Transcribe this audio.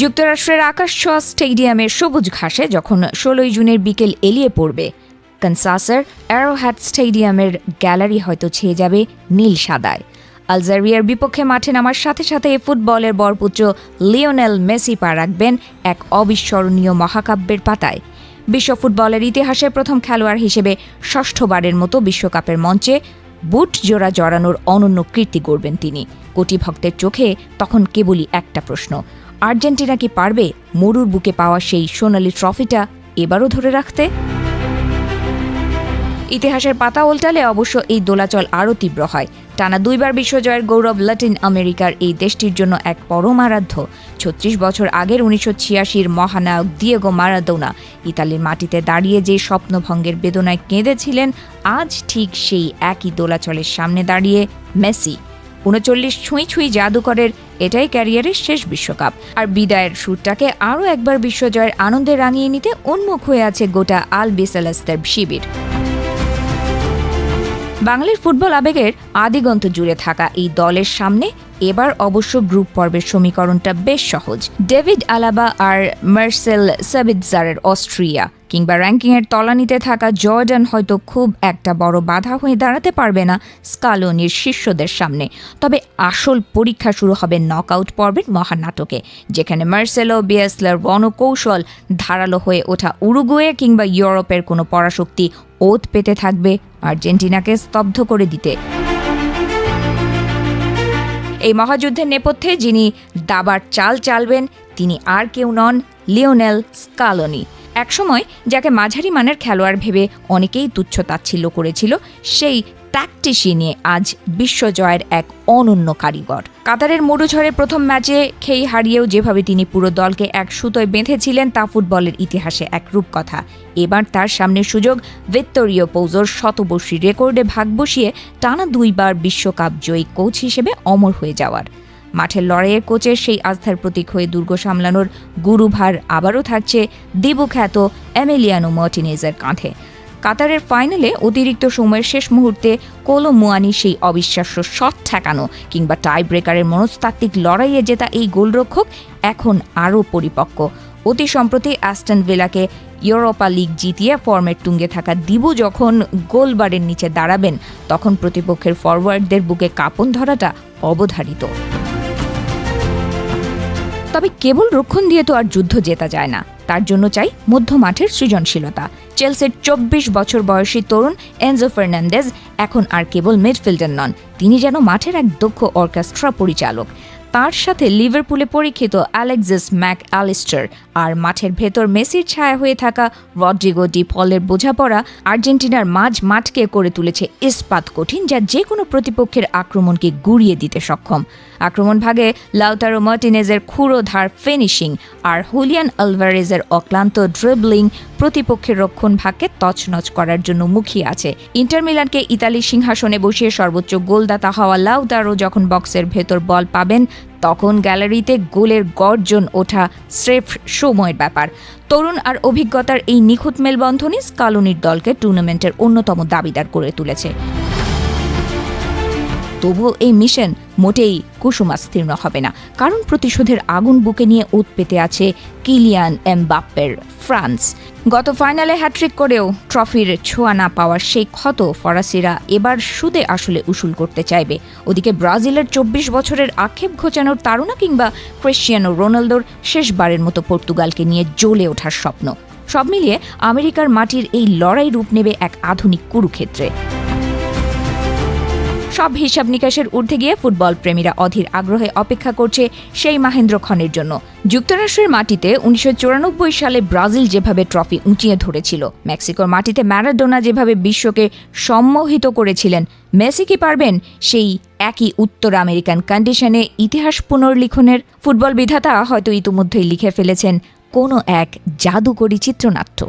যুক্তরাষ্ট্রের আকাশ ছোঁয়া স্টেডিয়ামের সবুজ ঘাসে যখন ১৬ জুনের বিকেল এলিয়ে পড়বে, কানসাসের অ্যারোহ্যাড স্টেডিয়ামের গ্যালারি হয়তো ছেয়ে যাবে নীল সাদায়। আলজেরিয়ার বিপক্ষে মাঠে নামার সাথে সাথে ফুটবলের বরপুত্র লিওনেল মেসি পা রাখবেন এক অবিস্মরণীয় মহাকাব্যের পাতায়। বিশ্ব ফুটবলের ইতিহাসে প্রথম খেলোয়াড় হিসেবে ষষ্ঠবারের মতো বিশ্বকাপের মঞ্চে বুট জোড়া জড়ানোর অনন্য কীর্তি গড়বেন তিনি। কোটি ভক্তের চোখে তখন কেবলই একটা প্রশ্ন, আর্জেন্টিনা কি পারবে মরুর বুকে পাওয়া সেই সোনালি ট্রফিটা এবারও ধরে রাখতে? ইতিহাসের পাতা উল্টালে অবশ্য এই দোলাচল আরও তীব্র হয়। টানা 2 বার বিশ্বজয়ের গৌরব লাতিন আমেরিকার এই দেশটির জন্য এক পরমারাধ্য। 36 বছর আগের 1986-র মহানায়ক দিয়েগো মারাদোনা ইতালির মাটিতে দাঁড়িয়ে যে স্বপ্নভঙ্গের বেদনায় কেঁদেছিলেন, আজ ঠিক সেই একই দোলাচলের সামনে দাঁড়িয়ে মেসি। 39 ছুঁই ছুঁই জাদুকরের এটাই ক্যারিয়ারের শেষ বিশ্বকাপ, আর বিদায়ের সুরটাকে আরও একবার বিশ্বজয়ের আনন্দে রাঙিয়ে নিতে উন্মুখ হয়ে আছে গোটা আলবিসেলেস্তের শিবির। বাঙালির ফুটবল আবেগের আদিগন্ত জুড়ে থাকা এই দলের সামনে এবার অবশ্য গ্রুপ পর্বের সমীকরণটা বেশ সহজ। ডেভিড আলাবা আর মার্সেল সাবিৎজারের অস্ট্রিয়া কিংবা র্যাঙ্কিংয়ের তলানিতে থাকা জর্ডান হয়তো খুব একটা বড় বাধা হয়ে দাঁড়াতে পারবে না স্কালোনির শিষ্যদের সামনে। তবে আসল পরীক্ষা শুরু হবে নকআউট পর্বের মহানাটকে, যেখানে মার্সেলো বিয়েসলার রণকৌশল ধারালো হয়ে ওঠা উরুগুয়ে কিংবা ইউরোপের কোনো পরাশক্তি ওত পেতে থাকবে আর্জেন্টিনাকে স্তব্ধ করে দিতে। এই মহাযুদ্ধের নেপথ্যে যিনি দাবার চাল চালবেন তিনি আর কেউ নন, লিওনেল স্কালোনি। একসময় যাকে মাঝারি মানের খেলোয়াড় ভেবে অনেকেই তুচ্ছ-তাচ্ছিল্য করেছিল, সেই ট্যাকটিশিয়ানে আজ বিশ্বজয়ের এক অনন্য কারিগর। কাতারের মরুঝড়ে প্রথম ম্যাচে খেই হারিয়েও যেভাবে তিনি পুরো দলকে এক সুতোয় বেঁধেছিলেন তা ফুটবলের ইতিহাসে এক রূপকথা। এবার তার সামনে সুযোগ ভিত্তোরিও পোজোর শতবর্ষী রেকর্ডে ভাগ বসিয়ে টানা 2 বার বিশ্বকাপ জয়ী কোচ হিসেবে অমর হয়ে যাওয়ার। মাঠের লড়াইয়ের কোচের সেই আস্থার প্রতীক হয়ে দুর্গ সামলানোর গুরুভার আবারও থাকছে দিবুখ্যাত এমিলিয়ানো মার্টিনেজের কাঁধে। কাতারের ফাইনালে অতিরিক্ত সময়ের শেষ মুহূর্তে কোলো মুয়ানি সেই অবিশ্বাস্য শট ঠেকানো কিংবা টাই ব্রেকারের মনস্তাত্ত্বিক লড়াইয়ে জেতা এই গোলরক্ষক এখন আরও পরিপক্ক। অতি সম্প্রতি অ্যাস্টন ভিলাকে ইউরোপা লিগ জিতিয়ে ফর্মের তুঙ্গে থাকা দিবু যখন গোলবারের নিচে দাঁড়াবেন, তখন প্রতিপক্ষের ফরওয়ার্ডদের বুকে কাঁপন ধরাটা অবধারিত। তবে কেবল রক্ষণ দিয়ে তো আর যুদ্ধ জেতা যায় না, তার জন্য চাই মধ্য মাঠের সৃজনশীলতা। চেলসির 24 বছর বয়সী তরুণ এনজো ফার্নান্দেজ এখন আর কেবল মিডফিল্ডার নন, তিনি যেন মাঠের এক দক্ষ অর্কেস্ট্রা পরিচালক। তার সাথে লিভারপুলে পরীক্ষিত অ্যালেক্সিস ম্যাক অ্যালিস্টার আর মাঠের ভেতর মেসির ছায়া হয়ে থাকা রড্রিগো ডি পলের বোঝাপড়া আর্জেন্টিনার মাঠকে করে তুলেছে ইস্পাত কঠিন, যা যে কোনো প্রতিপক্ষের আক্রমণকে গুড়িয়ে দিতে সক্ষম। আক্রমণ ভাগে লাউতারো মার্টিনেজের ক্ষুরোধার ফিনিশিং আর হুলিয়ান আলভারেজের অক্লান্ত ড্রিবলিং প্রতিপক্ষের রক্ষণ ভাগকে তছনছ করার জন্য মুখিয়ে আছে। ইন্টার মিলানকে ইতালির সিংহাসনে বসিয়ে সর্বোচ্চ গোলদাতা হওয়া লাউতারো যখন বক্সের ভেতর বল পাবেন, তখন গ্যালারিতে গোলের গর্জন ওঠা স্রেফ সময়ের ব্যাপার। তরুণ আর অভিজ্ঞতার এই নিখুঁত মেলবন্ধনই স্কালোনির দলকে টুর্নামেন্টের অন্যতম দাবিদার করে তুলেছে। তবুও এই মিশন মোটেই কুসুমাস্তীর্ণ হবে না, কারণ প্রতিশোধের আগুন বুকে নিয়ে ওত পেতে আছে কিলিয়ান এমবাপ্পের ফ্রান্স। গত ফাইনালে হ্যাট্রিক করেও ট্রফির ছোঁয়া না পাওয়ার সেই ক্ষত ফরাসিরা এবার সুদে আসলে উসুল করতে চাইবে। ওদিকে ব্রাজিলের 24 বছরের আক্ষেপ ঘোচানোর তাড়না কিংবা ক্রিশ্চিয়ানো রোনালদোর শেষবারের মতো পর্তুগালকে নিয়ে জ্বলে ওঠার স্বপ্ন। সব মিলিয়ে আমেরিকার মাটির এই লড়াই রূপ নেবে এক আধুনিক কুরুক্ষেত্রে। সব হিসাব নিকাশের ঊর্ধ্বে গিয়ে ফুটবল প্রেমীরা অধীর আগ্রহে অপেক্ষা করছে সেই মাহেন্দ্রক্ষণের জন্য। যুক্তরাষ্ট্রের মাটিতে 1994 সালে ব্রাজিল যেভাবে ট্রফি উঁচিয়ে ধরেছিল, মেক্সিকোর মাটিতে ম্যারাডোনা যেভাবে বিশ্বকে সম্মোহিত করেছিলেন, মেসি কি পারবেন সেই একই উত্তর আমেরিকান কন্ডিশনে ইতিহাস পুনর্লিখনের? ফুটবল বিধাতা হয়তো ইতিমধ্যেই লিখে ফেলেছেন কোনো এক জাদুকরী চিত্রনাট্য।